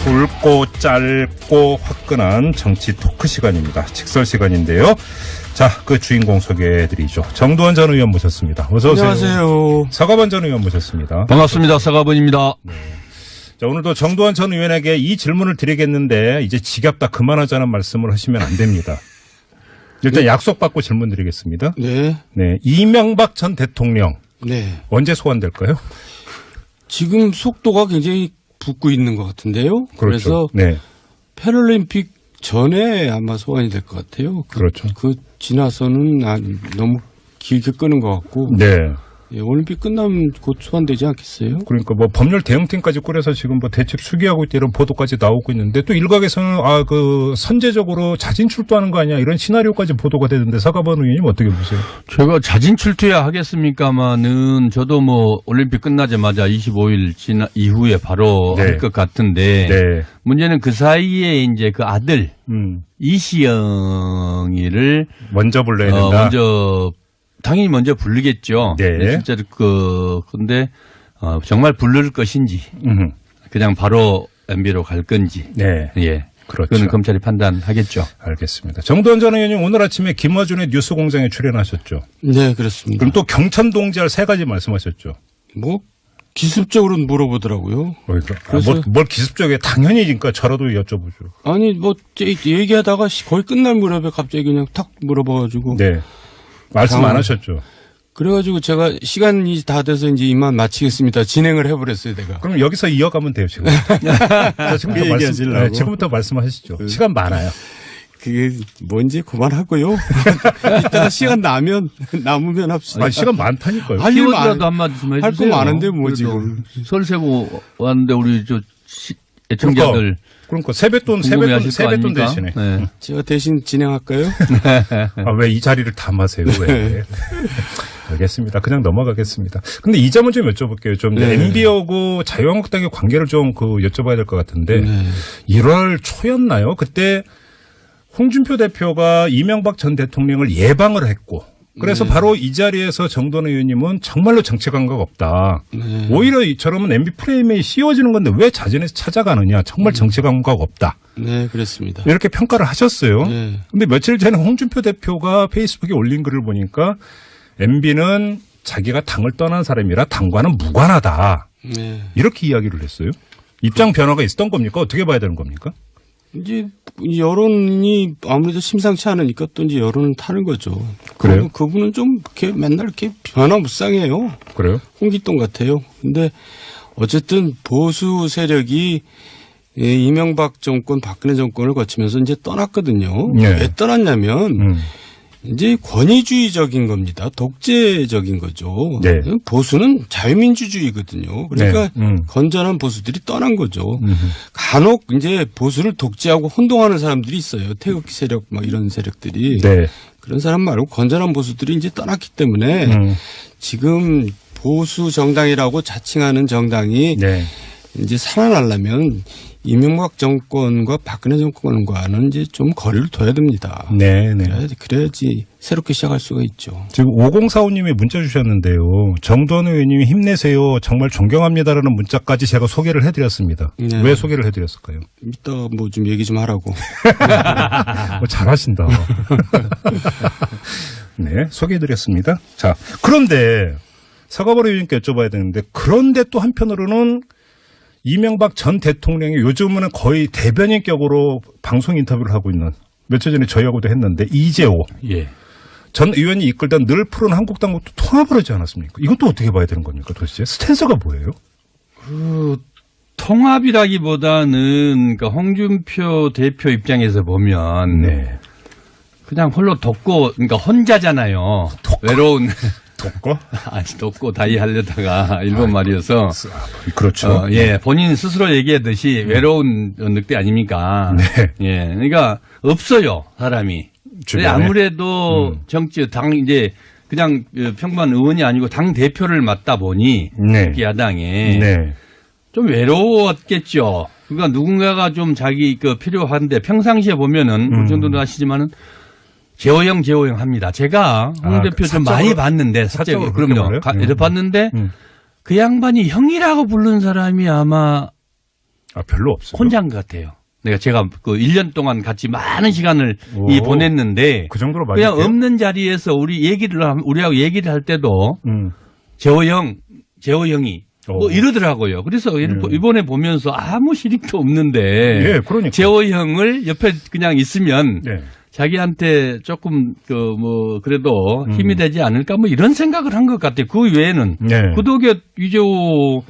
굵고 짧고 화끈한 정치 토크 시간입니다. 직설 시간인데요. 자, 그 주인공 소개해드리죠. 정두원 전 의원 모셨습니다. 어서 오세요. 안녕하세요. 서가번 전 의원 모셨습니다. 반갑습니다. 서가번입니다. 네. 자, 오늘도 정두원 전 의원에게 이 질문을 드리겠는데 이제 지겹다 그만하자는 말씀을 하시면 안 됩니다. 일단 네. 약속받고 질문 드리겠습니다. 네. 네, 이명박 전 대통령 네. 언제 소환될까요? 지금 속도가 굉장히 붙고 있는 것 같은데요. 그렇죠. 그래서 네. 패럴림픽 전에 아마 소환이 될 것 같아요. 그렇죠. 그 지나서는 너무 길게 끄는 것 같고. 네. 예, 올림픽 끝나면 곧 소환되지 않겠어요? 그러니까 뭐 법률 대응팀까지 꾸려서 지금 뭐 대책 수기하고 있다 이런 보도까지 나오고 있는데 또 일각에서는 그 선제적으로 자진 출두하는 거 아니야 이런 시나리오까지 보도가 되는데 서가번 의원님 어떻게 보세요? 제가 자진 출두해야 하겠습니까마는 저도 뭐 올림픽 끝나자마자 25일 이후에 바로 네. 할 것 같은데 네. 문제는 그 사이에 이제 그 아들 이시영이를 먼저 불러야 된다. 당연히 먼저 부르겠죠. 네. 실제로 근데 정말 부를 것인지 그냥 바로 MB로 갈 건지. 네. 예. 그렇죠. 그건 검찰이 판단하겠죠. 알겠습니다. 정두원 전 의원님 오늘 아침에 김어준의 뉴스공장에 출연하셨죠. 네, 그렇습니다. 그럼 또 경천 동지할 세 가지 말씀하셨죠. 뭐 기습적으로 물어보더라고요. 그래서 뭘 기습적이에 당연히 그러니까 저라도 여쭤보죠. 아니 뭐 얘기하다가 거의 끝날 무렵에 갑자기 그냥 탁 물어봐가지고. 네. 말씀 안 하셨죠. 그래가지고 제가 시간이 다 돼서 이제 이만 마치겠습니다. 진행을 해버렸어요, 내가. 그럼 여기서 이어가면 돼요, 지금. 자, 지금부터 말씀하시죠. 시간 많아요. 그게 뭔지 그만하고요. 이따가 시간 남으면 합시다. 아니, 시간 많다니까요. 할 얘기라도 한마디 좀 해주세요. 할 거 많은데 뭐 지금. 설 세고 왔는데 우리 애청자들. 그러니까 세뱃돈 대신에. 네. 제가 대신 진행할까요? 왜 이 자리를 탐하세요? 왜? 알겠습니다. 그냥 넘어가겠습니다. 근데 이 점은 좀 여쭤볼게요. 좀 네. MB하고 자유한국당의 관계를 좀 여쭤봐야 될 것 같은데 1월 초였나요? 그때 홍준표 대표가 이명박 전 대통령을 예방을 했고 그래서 바로 이 자리에서 정두원 의원님은 정말로 정치 감각 없다. 네. 오히려 이처럼은 MB 프레임이 씌워지는 건데 왜 자진해서 찾아가느냐. 정말 정치 감각 없다. 네, 그렇습니다. 이렇게 평가를 하셨어요. 네. 근데 며칠 전에 홍준표 대표가 페이스북에 올린 글을 보니까 MB는 자기가 당을 떠난 사람이라 당과는 무관하다. 네. 이렇게 이야기를 했어요. 입장 변화가 있었던 겁니까? 어떻게 봐야 되는 겁니까? 이제 여론이 아무래도 심상치 않으니까 또 이제 여론을 타는 거죠. 그래요? 그분은 좀 이렇게 맨날 이렇게 변화무쌍해요. 그래요? 홍길동 같아요. 근데 어쨌든 보수 세력이 이명박 정권, 박근혜 정권을 거치면서 이제 떠났거든요. 네. 왜 떠났냐면 이제 권위주의적인 겁니다. 독재적인 거죠. 네. 보수는 자유민주주의거든요. 그러니까 건전한 보수들이 떠난 거죠. 간혹 이제 보수를 독재하고 혼동하는 사람들이 있어요. 태극기 세력 뭐 이런 세력들이. 네. 그런 사람 말고 건전한 보수들이 이제 떠났기 때문에 지금 보수 정당이라고 자칭하는 정당이 네. 이제 살아나려면 이명박 정권과 박근혜 정권과는 이제 좀 거리를 둬야 됩니다. 네, 네. 그래야지 새롭게 시작할 수가 있죠. 지금 5045님이 문자 주셨는데요. 정두원 의원님이 힘내세요. 정말 존경합니다라는 문자까지 제가 소개를 해드렸습니다. 네. 왜 소개를 해드렸을까요? 이따 뭐 좀 얘기 좀 하라고. 잘하신다. 네, 소개해드렸습니다. 자, 그런데 서가번 의원님께 여쭤봐야 되는데 그런데 또 한편으로는 이명박 전 대통령이 요즘은 거의 대변인격으로 방송 인터뷰를 하고 있는 며칠 전에 저희하고도 했는데 이재호 전 의원이 이끌던 늘 푸른 한국당국도 통합을 하지 않았습니까? 이것도 어떻게 봐야 되는 겁니까 도대체? 스탠스가 뭐예요? 통합이라기보다는 그러니까 홍준표 대표 입장에서 보면 그냥 홀로 그러니까 혼자잖아요. 외로운. 돕고? 아니, 돕고 다이 하려다가 일본 말이어서. 그렇죠. 본인 스스로 얘기하듯이 외로운 늑대 아닙니까? 네. 예. 그러니까 없어요, 사람이. 근데 아무래도 이제 그냥 평범한 의원이 아니고 당 대표를 맡다 보니 야당에 좀 외로웠겠죠. 그러니까 누군가가 좀 자기 필요한데 평상시에 보면은 그 정도는 아시지만은 재호형 합니다. 제가 홍 대표 좀 많이 봤는데 사적으로 그럼요. 봤는데 그 양반이 형이라고 부르는 사람이 아마 아, 별로 없어요. 혼자인 것 같아요. 제가 그 1년 동안 같이 많은 시간을 보냈는데 그 정도로 많이 그냥 돼요? 없는 자리에서 우리하고 얘기를 할 때도 재호 형이 뭐 이러더라고요. 그래서 이번에 보면서 아무 실익도 없는데 예, 그러니까. 재호 형을 옆에 그냥 있으면 네. 자기한테 조금 그래도 힘이 되지 않을까 뭐 이런 생각을 한 것 같아요. 그 외에는 네. 구독의 이재호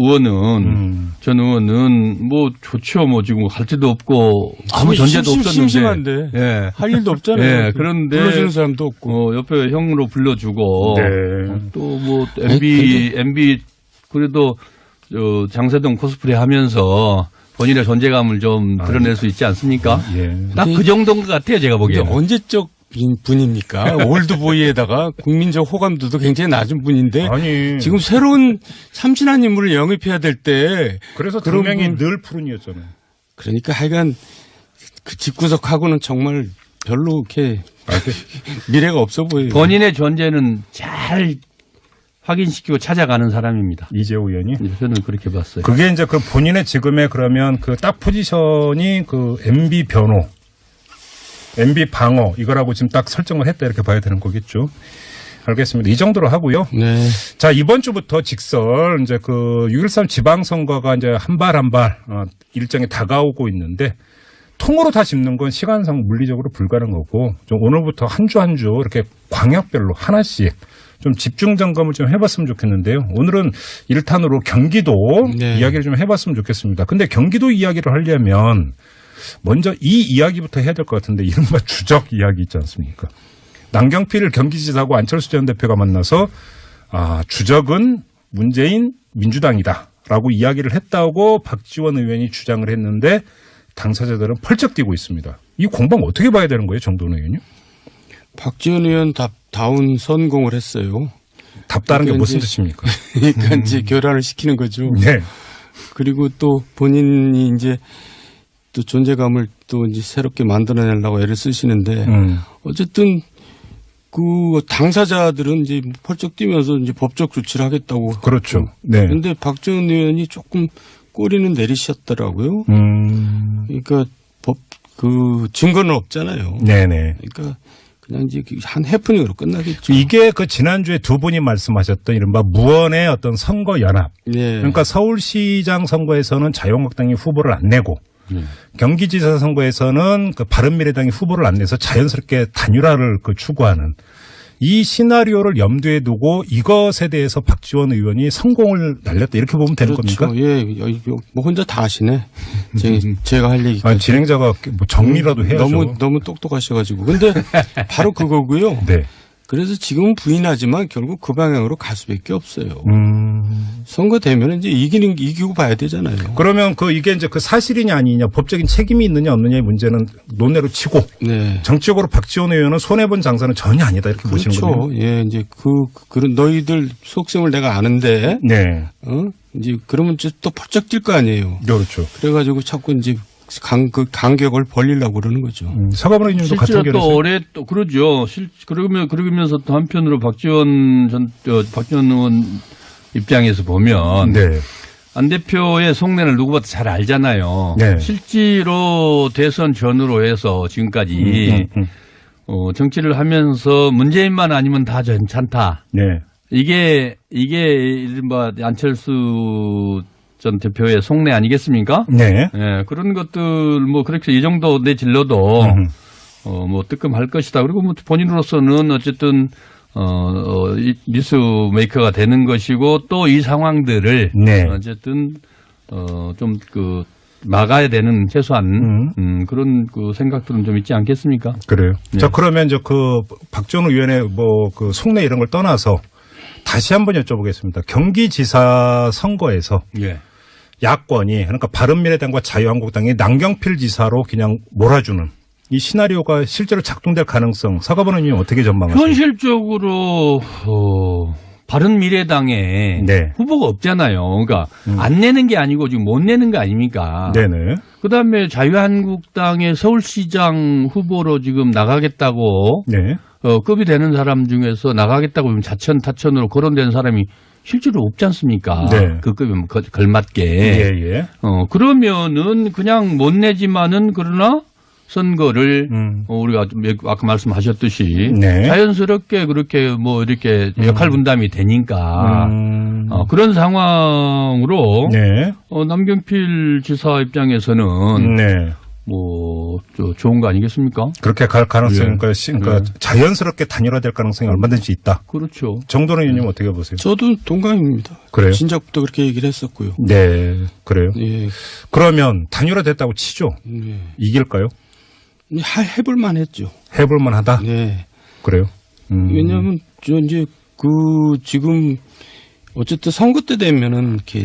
의원은 전 의원은 뭐 좋죠. 뭐 지금 할 데도 없고 아무 전제도 없었는데 심심한데 예. 할 일도 없잖아요. 예, 그런데 불러주는 사람도 없고 옆에 형으로 불러주고 네. 또 뭐 MB 그래도 장세동 코스프레 하면서 본인의 존재감을 좀 드러낼 수 있지 않습니까? 예. 딱 그 정도인 것 같아요. 제가 보기에는. 언제적 분입니까? 올드보이에다가 국민적 호감도도 굉장히 낮은 분인데 아니. 지금 새로운 참신한 인물을 영입해야 될 때 그래서 그런 조명이 늘 푸른이었잖아요. 그러니까 하여간 그 집구석하고는 정말 별로 이렇게 미래가 없어 보여요. 본인의 존재는 잘 확인시키고 찾아가는 사람입니다. 이재호 의원이. 저는 그렇게 봤어요. 그게 이제 그 본인의 지금의 그러면 그 딱 포지션이 그 MB 변호, MB 방어 이거라고 지금 딱 설정을 했다 이렇게 봐야 되는 거겠죠. 알겠습니다. 이 정도로 하고요. 네. 자, 이번 주부터 직설 이제 그 6.13 지방선거가 이제 한 발 한 발 일정이 다가오고 있는데 통으로 다 짚는 건 시간상 물리적으로 불가능하고 좀 오늘부터 한 주 한 주 이렇게 광역별로 하나씩 좀 집중 점검을 좀 해봤으면 좋겠는데요. 오늘은 1탄으로 경기도 네. 이야기를 좀 해봤으면 좋겠습니다. 근데 경기도 이야기를 하려면 먼저 이 이야기부터 해야 될 것 같은데 이른바 주적 이야기 있지 않습니까? 남경필 경기지사하고 안철수 전 대표가 만나서 주적은 문재인 민주당이다라고 이야기를 했다고 박지원 의원이 주장을 했는데 당사자들은 펄쩍 뛰고 있습니다. 이 공방 어떻게 봐야 되는 거예요, 정도원 의원요? 박지원 의원 다운 선공을 했어요. 답다른 게 무슨 뜻입니까? 그러니까 이제 교란을 시키는 거죠. 네. 그리고 또 본인이 이제 또 존재감을 또 이제 새롭게 만들어내려고 애를 쓰시는데 어쨌든 그 당사자들은 이제 펄쩍 뛰면서 이제 법적 조치를 하겠다고. 그렇죠. 네. 그런데 박지원 의원이 조금 꼬리는 내리셨더라고요. 그러니까 그 증거는 없잖아요. 네네. 그러니까 그냥 이제 한 해프닝으로 끝나겠죠. 이게 그 지난주에 두 분이 말씀하셨던 이른바 무언의 어떤 선거 연합. 네. 그러니까 서울시장 선거에서는 자유한국당이 후보를 안 내고 경기지사 선거에서는 그 바른미래당이 후보를 안 내서 자연스럽게 단일화를 추구하는 이 시나리오를 염두에 두고 이것에 대해서 박지원 의원이 성공을 날렸다 이렇게 보면 되는 그렇죠. 겁니까? 예, 뭐 혼자 다 하시네. 제가 할 얘기. 진행자가 뭐 정리라도 해야죠. 너무 똑똑하셔가지고. 근데 바로 그거고요. 네. 그래서 지금은 부인하지만 결국 그 방향으로 갈 수밖에 없어요. 선거 되면 이제 이기고 봐야 되잖아요. 그러면 이게 이제 그 사실이냐 아니냐 법적인 책임이 있느냐 없느냐의 문제는 논외로 치고 네. 정치적으로 박지원 의원은 손해본 장사는 전혀 아니다 이렇게 보시는 거죠. 그렇죠. 예, 이제 그런 너희들 속성을 내가 아는데. 네. 이제 그러면 또 펄쩍 뛸 거 아니에요. 그렇죠. 그래가지고 자꾸 이제 간격을 벌리려고 그러는 거죠. 서가번 의원님도 같은 실제로 결에서 또 올해 또 그러죠. 그러면서 또 한편으로 박지원 의원 입장에서 보면 네. 안 대표의 속내를 누구보다 잘 알잖아요. 네. 실제로 대선 전후로 해서 지금까지 정치를 하면서 문재인만 아니면 다 괜찮다. 네. 이게 이른바 안철수 전 대표의 속내 아니겠습니까? 네. 예, 그런 것들 뭐 그렇게 이 정도 내질러도 뭐 뜨끔할 것이다. 그리고 뭐 본인으로서는 어쨌든 뉴스 메이커가 되는 것이고 또 이 상황들을 네. 어쨌든 좀 막아야 되는 최소한 그런 생각들은 좀 있지 않겠습니까? 그래요. 네. 자, 그러면 이제 박지원 의원의 속내 이런 걸 떠나서 다시 한번 여쭤보겠습니다. 경기지사 선거에서 예. 야권이 그러니까 바른미래당과 자유한국당이 남경필 지사로 그냥 몰아주는 이 시나리오가 실제로 작동될 가능성 서가번 의원님 어떻게 전망하세요? 현실적으로 바른미래당에 네. 후보가 없잖아요. 그러니까 안 내는 게 아니고 지금 못 내는 거 아닙니까? 네네. 그다음에 자유한국당의 서울시장 후보로 지금 나가겠다고 네. 급이 되는 사람 중에서 나가겠다고 자천타천으로 거론된 사람이 실제로 없지 않습니까? 네. 그 급에 걸맞게. 예. 그러면은 그냥 못 내지만은 그러나 선거를 우리가 아까 말씀하셨듯이 네. 자연스럽게 그렇게 뭐 이렇게 역할 분담이 되니까 그런 상황으로 네. 남경필 지사 입장에서는 네. 뭐 좋은 거 아니겠습니까? 그렇게 갈 가능성이 그러니까 자연스럽게 단일화될 가능성이 얼마든지 있다. 그렇죠. 정도는 의원님 어떻게 보세요? 저도 동감입니다. 그래요? 진작부터 그렇게 얘기를 했었고요. 네, 그래요. 예. 그러면 단일화됐다고 치죠. 네. 이길까요? 해볼 만했죠. 해볼 만하다. 네. 그래요. 왜냐하면 저 이제 지금 어쨌든 선거 때 되면은 이렇게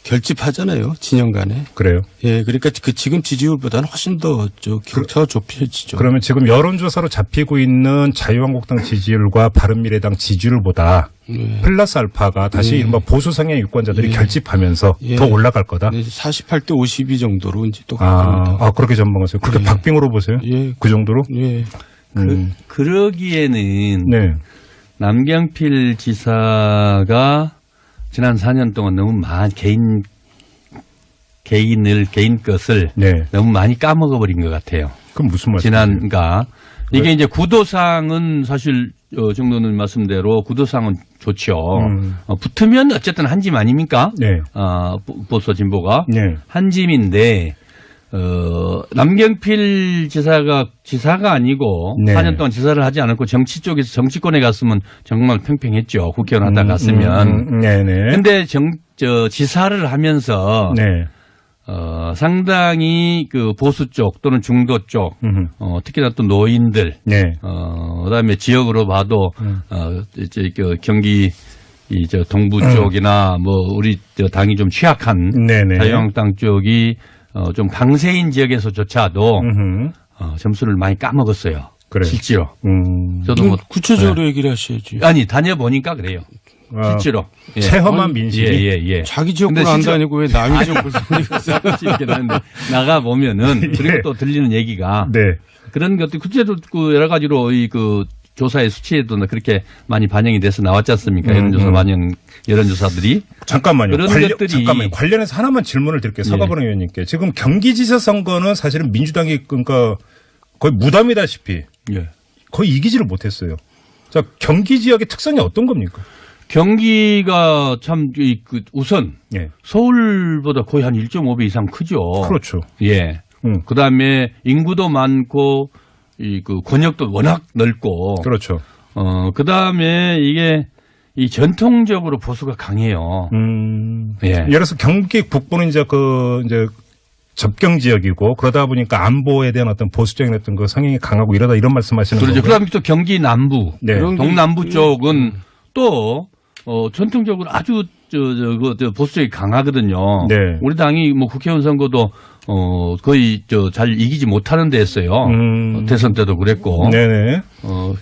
결집하잖아요. 진영 간에. 그래요. 예, 그러니까 그 지금 지지율보다는 훨씬 더 격차가 좁혀지죠. 그러면 지금 여론조사로 잡히고 있는 자유한국당 지지율과 바른미래당 지지율보다 플러스 알파가 다시 이른바 보수 성향 유권자들이 결집하면서 더 올라갈 거다. 48대 52 정도로 이제 또 갑니다. 그렇게 전망하세요. 그렇게 박빙으로 보세요? 예. 그 정도로? 예. 그러기에는 네. 남경필 지사가 지난 4년 동안 너무 개인 것을 네. 너무 많이 까먹어버린 것 같아요. 그럼 무슨 말씀이세요? 그러니까 이게 이제 구도상은 사실 정도는 말씀대로 구도상은 좋죠. 붙으면 어쨌든 한 짐 아닙니까? 네. 보수 진보가 네. 한 짐인데 남경필 지사가 아니고 네. 4년 동안 지사를 하지 않았고 정치 쪽에서 정치권에 갔으면 정말 팽팽했죠. 국회의원 하다 갔으면. 네네. 근데 지사를 하면서 네. 상당히 그 보수 쪽 또는 중도 쪽, 특히나 또 노인들, 네. 그다음에 지역으로 봐도 이제 그 경기 동부 쪽이나 뭐 우리 당이 좀 취약한 네네. 자유한국당 쪽이 좀 강세인 지역에서조차도 점수를 많이 까먹었어요. 그래요. 실제로. 저도 뭐 구체적으로 얘기를 하셔야지. 아니 다녀보니까 그래요. 실제로. 예. 체험한 민심이. 예. 자기 지역구를 안 다니고 왜 남의 지역구를 다니겠어요? 나가 보면은 그리고 또 들리는 얘기가 네. 그런 것들 구체적으로 그 여러 가지로 그 조사의 수치에도 그렇게 많이 반영이 돼서 나왔지 않습니까? 여론조사들이. 잠깐만요. 그런 관련해서 하나만 질문을 드릴게요. 서가번 의원님께. 지금 경기지사 선거는 사실은 민주당이 그러니까 거의 무담이다시피 거의 이기지를 못했어요. 자, 경기 지역의 특성이 어떤 겁니까? 경기가 참 우선 예. 서울보다 거의 한 1.5배 이상 크죠. 그렇죠. 예. 그다음에 인구도 많고 그 권역도 워낙 넓고. 그렇죠. 그다음에 이게 전통적으로 보수가 강해요. 예. 예를 들어서 경기 북부는 이제 접경 지역이고 그러다 보니까 안보에 대한 어떤 보수적인 어떤 그 성향이 강하고 이러다 이런 말씀하시는 거죠. 그렇죠. 그다음에 또 경기 남부, 네. 동남부 쪽은 또 전통적으로 아주 보수적이 강하거든요. 네. 우리 당이 뭐 국회의원 선거도 거의 잘 이기지 못하는 데였어요. 대선 때도 그랬고. 네네.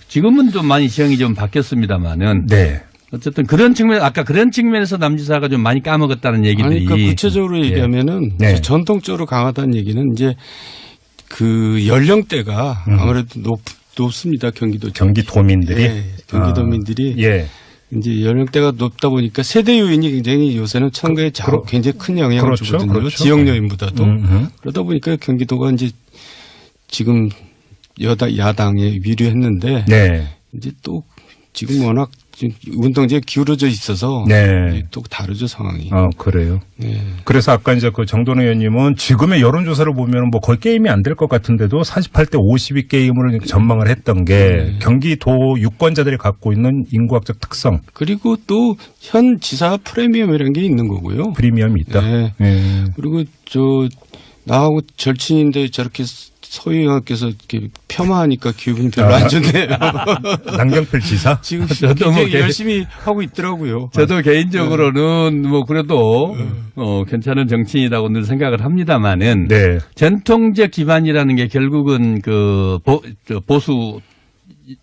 지금은 좀 많이 지형이 좀 바뀌었습니다만은. 네. 어쨌든 그런 측면에서 남지사가 좀 많이 까먹었다는 얘기들이. 그러니까 구체적으로 얘기하면은 전통적으로 강하다는 얘기는 이제 그 연령대가 아무래도 높습니다. 경기도민들이. 네, 경기도민들이. 예. 이제 연령대가 높다 보니까 세대 요인이 굉장히 요새는 선거에 굉장히 큰 영향을 주거든요. 그렇죠. 지역 요인보다도. 그러다 보니까 경기도가 이제 지금 야당에 위류했는데 이제 또 지금 워낙 운동제에 기울어져 있어서 또 다르죠 상황이. 그래요. 네. 그래서 아까 이제 그 정돈 의원님은 지금의 여론조사를 보면 뭐 거의 게임이 안 될 것 같은데도 48대 52 게임으로 전망을 했던 게 경기도 유권자들이 갖고 있는 인구학적 특성. 그리고 또 현 지사 프리미엄이라는 게 있는 거고요. 프리미엄이 있다. 네. 그리고 나하고 절친인데 저렇게 소위 의원께서 이렇게 폄하하니까 기분이 별로 안 좋네요. 남경필 지사? 지금 굉장히 열심히 하고 있더라고요. 저도 개인적으로는 뭐 그래도 괜찮은 정치인이라고 늘 생각을 합니다만은 전통적 기반이라는 게 결국은 그 보수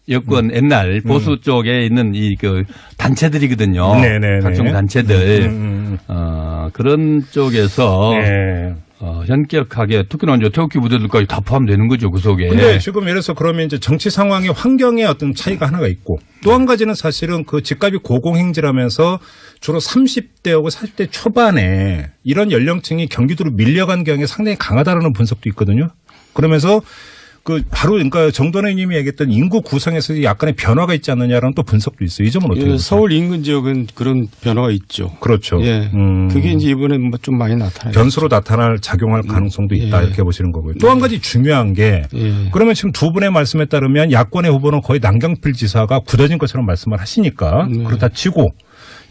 여권 옛날 보수 쪽에 있는 그 단체들이거든요. 각종 단체들. 그런 쪽에서 현격하게 특히나 이제 태극기 부대들까지 다 포함되는 거죠 그 속에. 근데 지금 예를 들어서 그러면 이제 정치 상황의 환경에 어떤 차이가 하나가 있고 또 한 가지는 사실은 그 집값이 고공행진하면서 주로 30대하고 40대 초반에 이런 연령층이 경기도로 밀려간 경향이 상당히 강하다라는 분석도 있거든요. 그러면서 그 바로 그러니까 정돈혜 님이 얘기했던 인구 구성에서 약간의 변화가 있지 않느냐라는 또 분석도 있어요. 이 점은 어떻게 보세요? 서울 인근 지역은 그런 변화가 있죠. 그렇죠. 예. 그게 이제 이번에 좀 많이 나타나요. 변수로 나타날 작용할 가능성도 있다 이렇게 보시는 거고요. 또 한 가지 중요한 게 그러면 지금 두 분의 말씀에 따르면 야권의 후보는 거의 남경필 지사가 굳어진 것처럼 말씀을 하시니까 그렇다 치고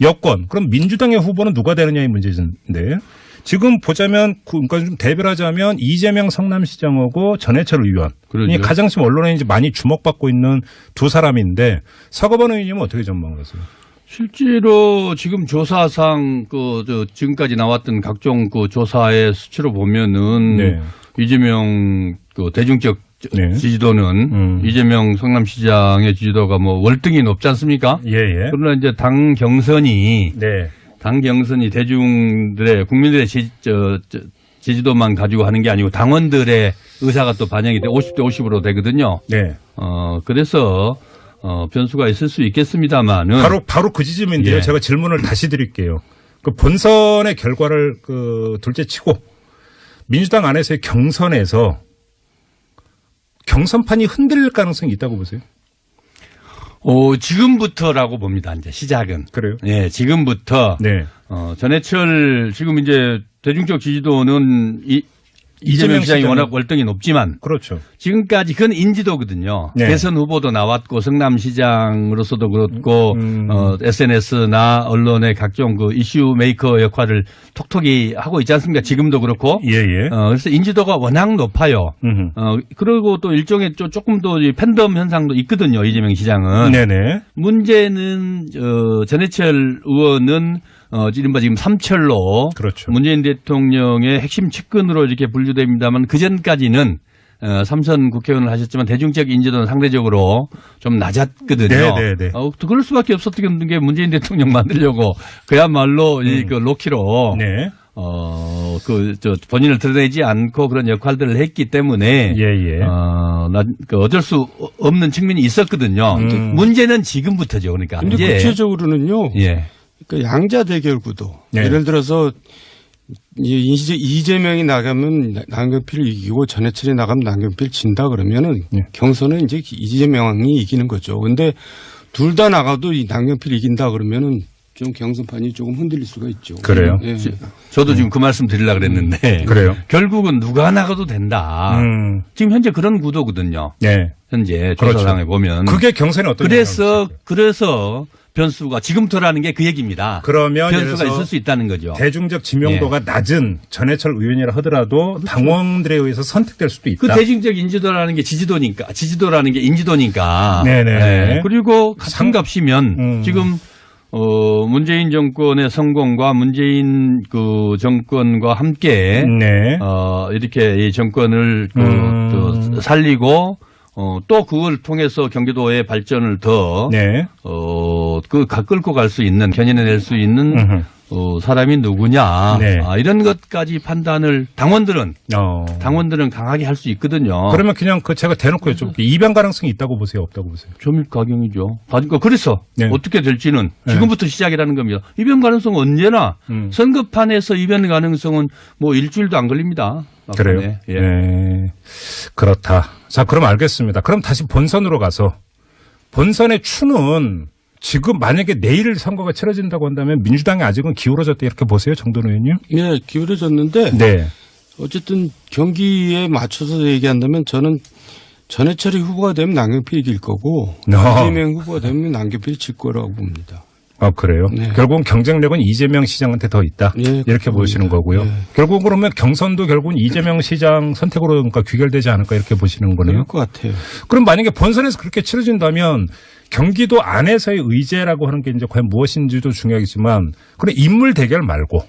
여권 그럼 민주당의 후보는 누가 되느냐의 문제인데 지금 보자면 그러니까 좀 대별하자면 이재명 성남시장하고 전해철 의원이 그러죠. 가장 지금 언론에 이제 많이 주목받고 있는 두 사람인데 서거번 의원님은 어떻게 전망하세요? 실제로 지금 조사상 지금까지 나왔던 각종 그 조사의 수치로 보면은 이재명 그 대중적 지지도는 이재명 성남시장의 지지도가 뭐 월등히 높지 않습니까? 예. 그러나 이제 당 경선이 대중들의 국민들의 지지도만 가지고 하는 게 아니고 당원들의 의사가 또 반영이 돼 50대 50으로 되거든요. 그래서 변수가 있을 수 있겠습니다만은 바로 그 지점인데요. 제가 질문을 다시 드릴게요. 그 본선의 결과를 둘째치고 민주당 안에서의 경선에서 경선판이 흔들릴 가능성이 있다고 보세요? 지금부터라고 봅니다. 이제 시작은. 그래요? 네, 지금부터. 전해철 지금 이제 대중적 지지도는 이재명 시장이 워낙 월등히 높지만. 그렇죠. 지금까지 그건 인지도거든요. 대선 후보도 나왔고 성남시장으로서도 그렇고 SNS나 언론의 각종 그 이슈 메이커 역할을 톡톡히 하고 있지 않습니까? 지금도 그렇고. 그래서 인지도가 워낙 높아요. 그리고 또 일종의 조금 더 팬덤 현상도 있거든요. 이재명 시장은. 문제는 전해철 의원은 이른바 지금 삼철로 그렇죠. 문재인 대통령의 핵심 측근으로 이렇게 분류됩니다만 그 전까지는 삼선 국회의원을 하셨지만 대중적 인지도는 상대적으로 좀 낮았거든요. 그럴 수밖에 없었던 게 문재인 대통령 만들려고 그야말로 그 로키로 본인을 드러내지 않고 그런 역할들을 했기 때문에 어쩔 수 없는 측면이 있었거든요. 문제는 지금부터죠. 그러니까. 근데 구체적으로는요. 그러니까 양자 대결 구도. 예를 들어서 이재명이 나가면 남경필을 이기고 전해철이 나가면 남경필 진다 그러면은 경선은 이제 이재명이 이기는 거죠. 근데 둘 다 나가도 이 남경필 이긴다 그러면은 좀 경선판이 조금 흔들릴 수가 있죠. 그래요? 저도 지금 그 말씀 드리려고 그랬는데. 그래요? 결국은 누가 나가도 된다. 지금 현재 그런 구도거든요. 현재 조사상에 보면. 그게 경선에 어떤 그래서 변수가 지금부터라는 게 그 얘기입니다. 그러면 변수가 있을 수 있다는 거죠. 대중적 지명도가 낮은 전해철 의원이라 하더라도 당원들에 의해서 선택될 수도 있다. 그 대중적 인지도라는 게 지지도라는 게 인지도니까. 그리고 같은 값이면 지금 문재인 정권의 성공과 문재인 그 정권과 함께 이렇게 이 정권을 살리고 또 그걸 통해서 경기도의 발전을 더 끌고 갈 수 있는 견인해낼 수 있는 사람이 누구냐 이런 것까지 판단을 당원들은 강하게 할 수 있거든요. 그러면 그냥 제가 대놓고 여쭤볼게요. 이변 가능성이 있다고 보세요, 없다고 보세요? 점입가경이죠. 그래서 어떻게 될지는 지금부터 시작이라는 겁니다. 이변 가능성은 언제나 선거판에서 이변 가능성은 뭐 일주일도 안 걸립니다. 그래요? 그렇다. 자, 그럼 알겠습니다. 그럼 다시 본선으로 가서 본선의 추는 지금 만약에 내일 선거가 치러진다고 한다면 민주당이 아직은 기울어졌다 이렇게 보세요, 정돈 의원님? 기울어졌는데 어쨌든 경기에 맞춰서 얘기한다면 저는 전해철이 후보가 되면 남경필이 이길 거고 이재명 후보가 되면 남경필이 질 거라고 봅니다. 그래요? 결국은 경쟁력은 이재명 시장한테 더 있다. 이렇게 보시는 거고요. 결국 그러면 경선도 결국은 이재명 시장 선택으로 그러니까 귀결되지 않을까 이렇게 보시는 거네요. 그럴 것 같아요. 그럼 만약에 본선에서 그렇게 치러진다면 경기도 안에서의 의제라고 하는 게 이제 과연 무엇인지도 중요하겠지만 그런 인물 대결 말고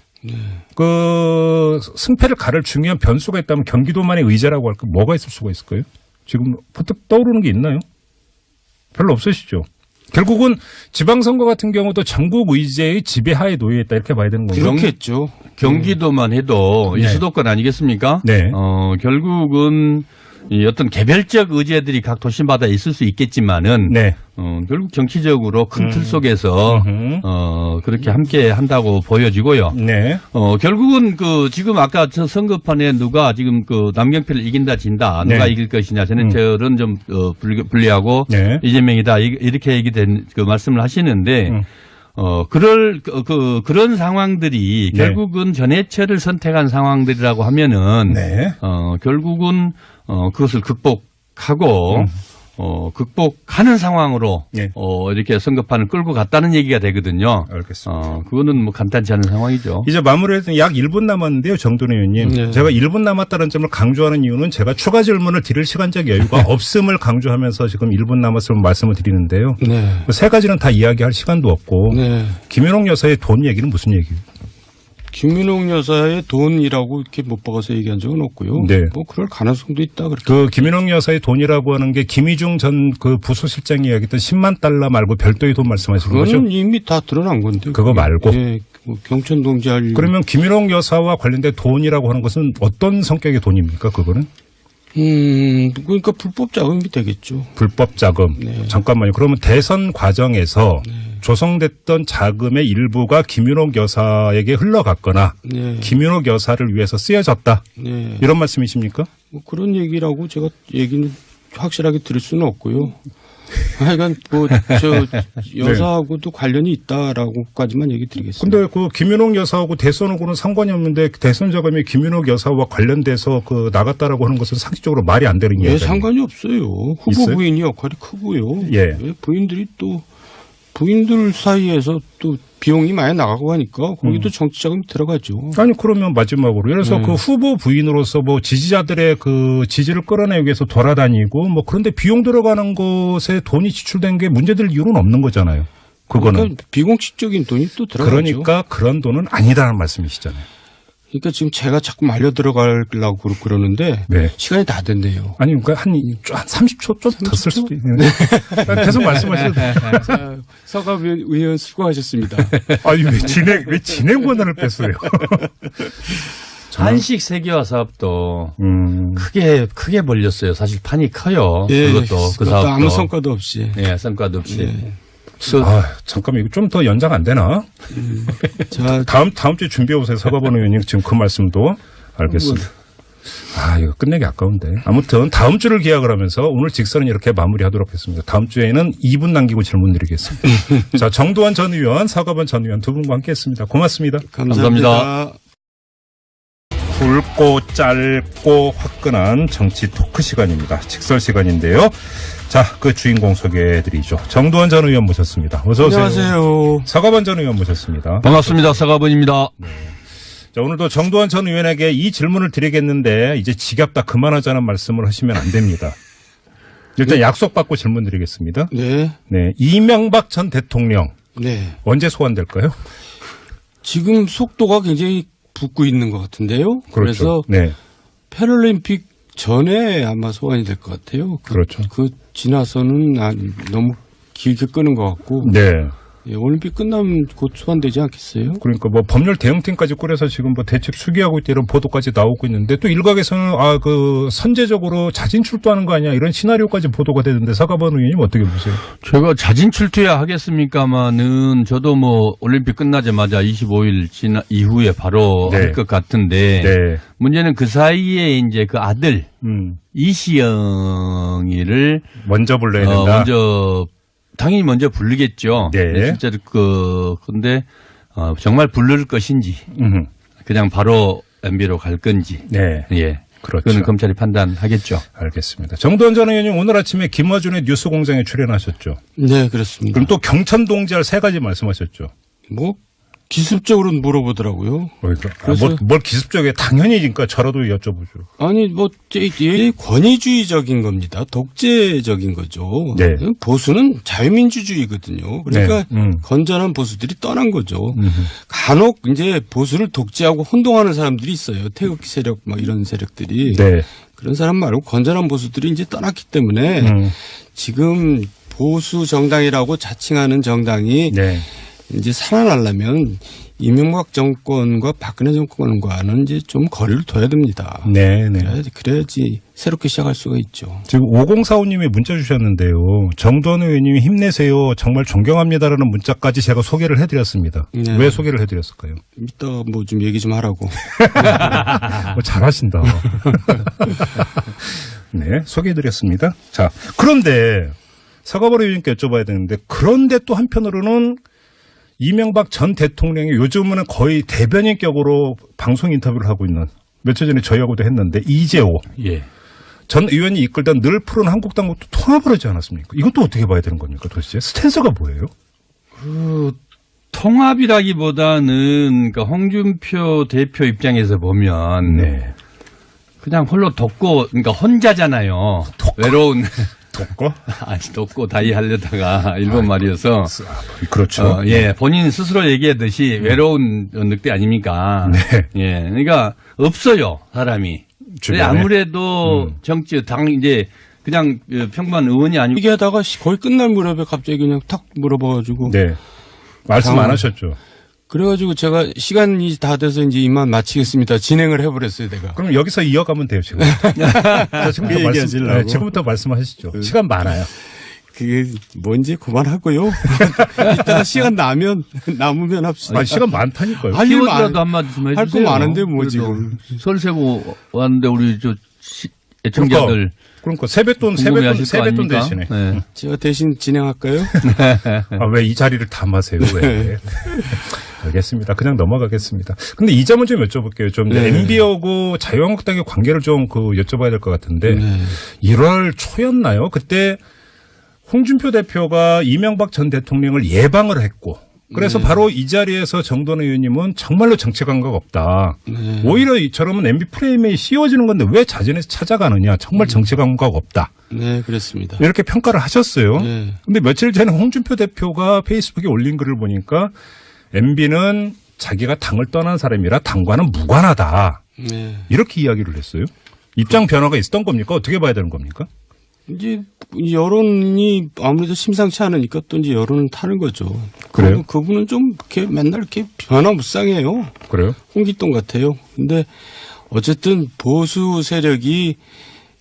그 승패를 가를 중요한 변수가 있다면 경기도만의 의제라고 할까 뭐가 있을 수가 있을까요? 지금 퍼뜩 떠오르는 게 있나요? 별로 없으시죠? 결국은 지방선거 같은 경우도 전국 의제의 지배하에 놓여 있다 이렇게 봐야 되는 건가요? 그렇겠죠. 경기도만 해도 이 수도권 아니겠습니까? 네. 결국은 이 어떤 개별적 의제들이 각 도시마다 있을 수 있겠지만은 네. 결국 정치적으로 큰 틀 속에서 그렇게 함께 한다고 보여지고요. 네. 결국은 그 지금 아까 저 선거판에 누가 지금 그 남경필을 이긴다 진다 누가 네. 이길 것이냐 저는 좀 불리하고 네. 이재명이다 이렇게 얘기된 그 말씀을 하시는데 그런 상황들이 네. 결국은 전해체를 선택한 상황들이라고 하면은 네. 결국은 그것을 극복하고 극복하는 상황으로 네. 이렇게 선거판을 끌고 갔다는 얘기가 되거든요. 알겠습니다. 그거는 뭐 간단치 않은 상황이죠. 이제 마무리해서 약 1분 남았는데요, 정돈 의원님. 네. 제가 1분 남았다는 점을 강조하는 이유는 제가 추가 질문을 드릴 시간적 여유가 없음을 강조하면서 지금 1분 남았음을 말씀을 드리는데요. 네. 세 가지는 다 이야기할 시간도 없고 네. 김윤옥 여사의 돈 얘기는 무슨 얘기예요? 김윤옥 여사의 돈이라고 이렇게 못 박아서 얘기한 적은 없고요. 네. 뭐 그럴 가능성도 있다. 그렇게. 그 김윤옥 여사의 돈이라고 하는 게 김희중 전 그 부수실장이 이야기했던 10만 달러 말고 별도의 돈 말씀하시는 거죠? 그거는 이미 다 드러난 건데. 그거 말고? 예, 뭐 경천 동지할. 그러면 김윤옥 여사와 관련된 돈이라고 하는 것은 어떤 성격의 돈입니까? 그거는? 그러니까 불법 자금이 되겠죠. 불법 자금. 네. 잠깐만요. 그러면 대선 과정에서 조성됐던 자금의 일부가 김윤옥 여사에게 흘러갔거나 네. 김윤옥 여사를 위해서 쓰여졌다. 네. 이런 말씀이십니까? 뭐 그런 얘기라고 제가 얘기는 확실하게 들을 수는 없고요. 하여간 뭐 저 여사하고도 관련이 있다라고까지만 얘기 드리겠습니다. 근데 그 김윤옥 여사하고 대선하고는 상관이 없는데 대선 자금이 김윤옥 여사와 관련돼서 그 나갔다라고 하는 것은 상식적으로 말이 안 되는 왜 이야기예요. 상관이 없어요. 후보 있어요? 부인이 역할이 크고요. 예. 왜 부인들이 또 부인들 사이에서 또 비용이 많이 나가고 하니까 거기도 정치 자금이 들어가죠. 아니 그러면 마지막으로 예를 들어서 네. 그 후보 부인으로서 뭐 지지자들의 그 지지를 끌어내기 위해서 돌아다니고 뭐 그런데 비용 들어가는 것에 돈이 지출된 게 문제될 이유는 없는 거잖아요. 그거는 그러니까 비공식적인 돈이 또 들어가죠. 그러니까 그런 돈은 아니다라는 말씀이시잖아요. 그러니까 지금 제가 자꾸 말려 들어가려고 그러는데 네. 시간이 다 됐네요. 아니 그러니까 한 30초 좀 더 쓸 수도 있는데 계속 말씀하셔도 돼요. 자, 서갑 의원 수고하셨습니다. 아니 왜 진행 권한을 뺐어요? 한식 세계화 사업도 크게 벌렸어요. 사실 판이 커요. 예, 그것도 그 사업도 아무 성과도 없이. 예, 성과도 없이. 예. 잠깐만 이거 좀 더 연장 안 되나? 자, 다음 주에 준비해 오세요. 서가번 의원님 지금 그 말씀도 알겠습니다. 이거 끝내기 아까운데. 아무튼 다음 주를 기약을 하면서 오늘 직선은 이렇게 마무리하도록 하겠습니다. 다음 주에는 2분 남기고 질문 드리겠습니다. 자, 정두환 전 의원, 서가번 전 의원 두 분과 함께했습니다. 고맙습니다. 감사합니다. 굵고 짧고 화끈한 정치 토크 시간입니다. 직설 시간인데요. 자, 그 주인공 소개해드리죠. 정두환 전 의원 모셨습니다. 어서 오세요. 안녕하세요. 서가번 전 의원 모셨습니다. 반갑습니다. 서가번입니다. 자, 오늘도 정두환 전 의원에게 이 질문을 드리겠는데 이제 지겹다 그만하자는 말씀을 하시면 안 됩니다. 일단 약속받고 질문 드리겠습니다. 네. 네, 이명박 전 대통령 네. 언제 소환될까요? 지금 속도가 굉장히 붙고 있는 것 같은데요. 그렇죠. 그래서 네, 패럴림픽 전에 아마 소환이 될 것 같아요. 그렇죠. 그 지나서는 너무 길게 끄는 것 같고. 네. 예, 올림픽 끝나면 곧 소환되지 않겠어요? 그러니까 뭐 법률 대응팀까지 꾸려서 지금 뭐 대책 수기하고 있다 이런 보도까지 나오고 있는데 또 일각에서는 그 선제적으로 자진 출두하는 거 아니야 이런 시나리오까지 보도가 되는데 서가번 의원님 어떻게 보세요? 제가 자진 출두해야 하겠습니까마는 저도 뭐 올림픽 끝나자마자 25일 이후에 바로 네. 할 것 같은데 네. 문제는 그 사이에 이제 그 아들 이시영이를 먼저 불러야 된다. 당연히 먼저 부르겠죠. 네. 실제로 근데 정말 부를 것인지 그냥 바로 MB로 갈 건지. 네. 예. 그렇죠. 그건 검찰이 판단하겠죠. 알겠습니다. 정두환 전 의원님 오늘 아침에 김어준의 뉴스공장에 출연하셨죠. 네, 그렇습니다. 그럼 또 경천 동지할 세 가지 말씀하셨죠. 뭐 기습적으로 물어보더라고요. 그래서 뭘 기습적이에요? 당연히 그러니까 저라도 여쭤보죠. 아니 뭐 이게 권위주의적인 겁니다. 독재적인 거죠. 네. 보수는 자유민주주의거든요. 그러니까 네. 건전한 보수들이 떠난 거죠. 간혹 이제 보수를 독재하고 혼동하는 사람들이 있어요. 태극기 세력 막 이런 세력들이. 네. 그런 사람 말고 건전한 보수들이 이제 떠났기 때문에 지금 보수 정당이라고 자칭하는 정당이 네. 이제 살아나려면 이명박 정권과 박근혜 정권과는 이제 좀 거리를 둬야 됩니다. 네, 네. 그래야지 새롭게 시작할 수가 있죠. 지금 5045님이 문자 주셨는데요. 정도원 의원님이 힘내세요. 정말 존경합니다라는 문자까지 제가 소개를 해드렸습니다. 네. 왜 소개를 해드렸을까요? 이따 뭐 좀 얘기 좀 하라고. 잘하신다. 네, 소개해드렸습니다. 자, 그런데 서가버리 의원님께 여쭤봐야 되는데 그런데 또 한편으로는 이명박 전 대통령이 요즘은 거의 대변인격으로 방송 인터뷰를 하고 있는 며칠 전에 저희하고도 했는데 이재호 예. 전 의원이 이끌던 늘 푸른 한국당과도 통합을 하지 않았습니까? 이것도 어떻게 봐야 되는 겁니까 도대체? 스탠스가 뭐예요? 그 통합이라기보다는 그러니까 홍준표 대표 입장에서 보면 네. 그냥 홀로 돕고 그러니까 혼자잖아요. 외로운 돕고? 아니 돕고 다이 하려다가 일본 말이어서 그렇죠. 예, 본인 스스로 얘기하듯이 외로운 늑대 아닙니까? 네. 예, 그러니까 없어요 사람이. 주변에? 아무래도 정치 당 이제 그냥 평범한 의원이 아니고 얘기하다가 거의 끝날 무렵에 갑자기 그냥 탁 물어봐가지고. 네. 말씀 안 하셨죠? 그래가지고 제가 시간이 다 돼서 이제 이만 마치겠습니다. 진행을 해버렸어요, 내가. 그럼 여기서 이어가면 돼요, 지금. 자, 지금부터 말씀하시죠. 시간 많아요. 그게 뭔지 그만하고요. 이따가 시간 남으면 합시다. 시간 많다니까요. 할 일 키워드라도 한마디 좀 해주세요. 할 거 많은데 뭐 지금. 설세고 왔는데 우리 애청자들. 그러니까 세뱃돈 대신에. 네. 제가 대신 진행할까요? 왜 이 자리를 탐하세요? 왜? 알겠습니다. 그냥 넘어가겠습니다. 근데 이 점은 좀 여쭤볼게요. 좀 네. MB하고 자유한국당의 관계를 좀 여쭤봐야 될 것 같은데 1월 초였나요? 그때 홍준표 대표가 이명박 전 대통령을 예방을 했고 그래서 바로 이 자리에서 정도원 의원님은 정말로 정치 감각 없다. 오히려 저러면 MB 프레임이 씌워지는 건데 왜 자진해서 찾아가느냐. 정말 정치 감각 없다. 네, 그렇습니다. 이렇게 평가를 하셨어요. 네. 근데 며칠 전에 홍준표 대표가 페이스북에 올린 글을 보니까 MB는 자기가 당을 떠난 사람이라 당과는 무관하다. 네. 이렇게 이야기를 했어요. 입장 변화가 있었던 겁니까? 어떻게 봐야 되는 겁니까? 이제 여론이 아무래도 심상치 않으니까 또 이제 여론을 타는 거죠. 그래요? 그분은 좀 이렇게 맨날 이렇게 변화무쌍해요. 그래요? 홍길동 같아요. 근데 어쨌든 보수 세력이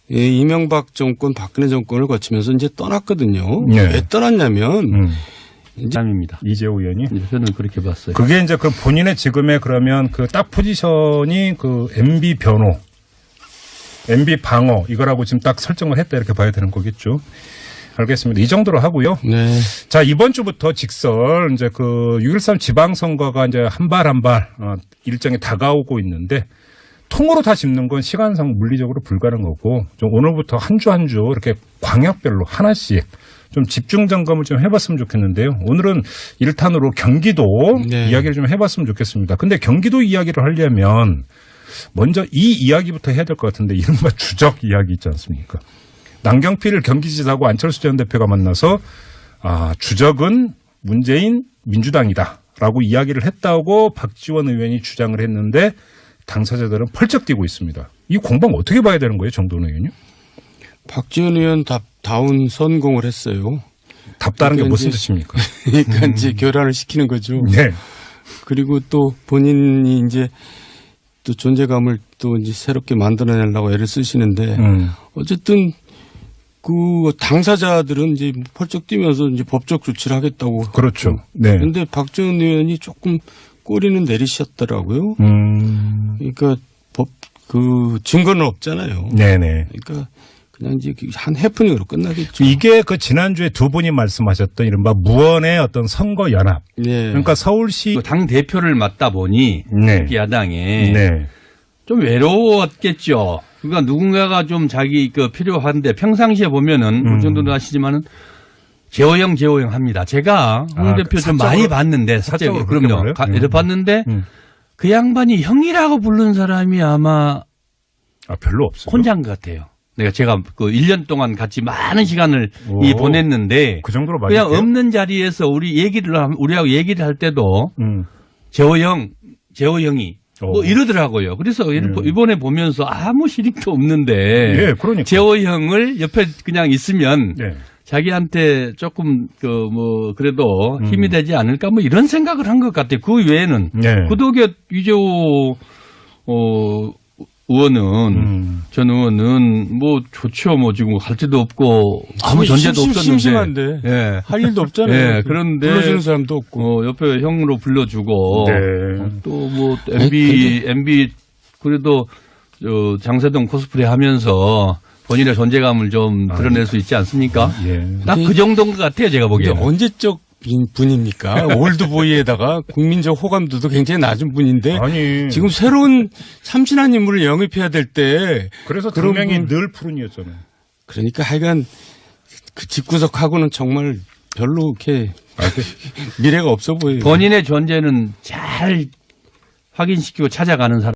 이명박 정권, 박근혜 정권을 거치면서 이제 떠났거든요. 네. 왜 떠났냐면 입니다. 이재호 의원이? 저는 그렇게 봤어요. 그게 이제 그 본인의 지금의 그러면 그 딱 포지션이 그 MB 변호, MB 방어 이거라고 지금 딱 설정을 했다 이렇게 봐야 되는 거겠죠. 알겠습니다. 이 정도로 하고요. 네. 자, 이번 주부터 직설 이제 그 6.13 지방선거가 이제 한 발 일정이 다가오고 있는데 통으로 다 짚는 건 시간상 물리적으로 불가능하고 좀 오늘부터 한 주 한 주 이렇게 광역별로 하나씩 좀 집중 점검을 좀 해봤으면 좋겠는데요. 오늘은 1탄으로 경기도 네. 이야기를 좀 해봤으면 좋겠습니다. 근데 경기도 이야기를 하려면 먼저 이 이야기부터 해야 될 것 같은데 이른바 주적 이야기 있지 않습니까? 남경필 경기지사하고 안철수 전 대표가 만나서 주적은 문재인 민주당이다라고 이야기를 했다고 박지원 의원이 주장을 했는데 당사자들은 펄쩍 뛰고 있습니다. 이 공방 어떻게 봐야 되는 거예요, 정도원 의원님? 박지원 의원 다운 선공을 했어요. 답다른 게 무슨 뜻입니까? 그러니까 이제 교란을 시키는 거죠. 네. 그리고 또 본인이 이제 또 존재감을 또 이제 새롭게 만들어내려고 애를 쓰시는데 어쨌든 그 당사자들은 이제 펄쩍 뛰면서 이제 법적 조치를 하겠다고. 그렇죠. 네. 그런데 박지원 의원이 조금 꼬리는 내리셨더라고요. 그러니까 증거는 없잖아요. 네네. 그러니까 그냥 이제 한 해프닝으로 끝나겠죠. 이게 그 지난주에 두 분이 말씀하셨던 이른바 무언의 어떤 선거 연합. 네. 그러니까 서울시 당 대표를 맡다 보니 네. 야당에 네. 좀 외로웠겠죠. 그러니까 누군가가 좀 자기 필요한데 평상시에 보면은 그 정도는 아시지만은 재호영 합니다. 제가 홍 대표 좀 많이 봤는데 사적으로 그럼요. 봤는데 그 양반이 형이라고 부른 사람이 아마 별로 없어요. 혼자인 것 같아요. 제가 1년 동안 같이 많은 시간을 보냈는데 그 정도로 많이 그냥 없는 자리에서 우리하고 얘기를 할 때도 재호영이 이러더라고요. 그래서 이번에 보면서 아무 실익도 없는데 예, 그러니까. 재호영을 옆에 그냥 있으면 자기한테 조금 그래도 힘이 되지 않을까 뭐 이런 생각을 한 것 같아요. 그 외에는 구도계 유재호 의원은 전 의원은 뭐 좋죠. 뭐 지금 갈 데도 없고 아무 전제도 없었는데 심심한데 예. 할 일도 없잖아요. 예. 그런데 불러주는 사람도 없고 옆에 형으로 불러주고 또 뭐 MB 그래도 장세동 코스프레 하면서 본인의 존재감을 좀 드러낼 수 있지 않습니까? 딱 그 정도인 것 같아요. 제가 보기에는. 언제적 분입니까? 올드보이에다가 국민적 호감도도 굉장히 낮은 분인데 아니 지금 새로운 참신한 인물을 영입해야 될 때 그래서 당명이 늘 푸른이었잖아요. 그러니까 하여간 그 집구석하고는 정말 별로 이렇게 미래가 없어 보여요. 본인의 존재는 잘 확인시키고 찾아가는 사람.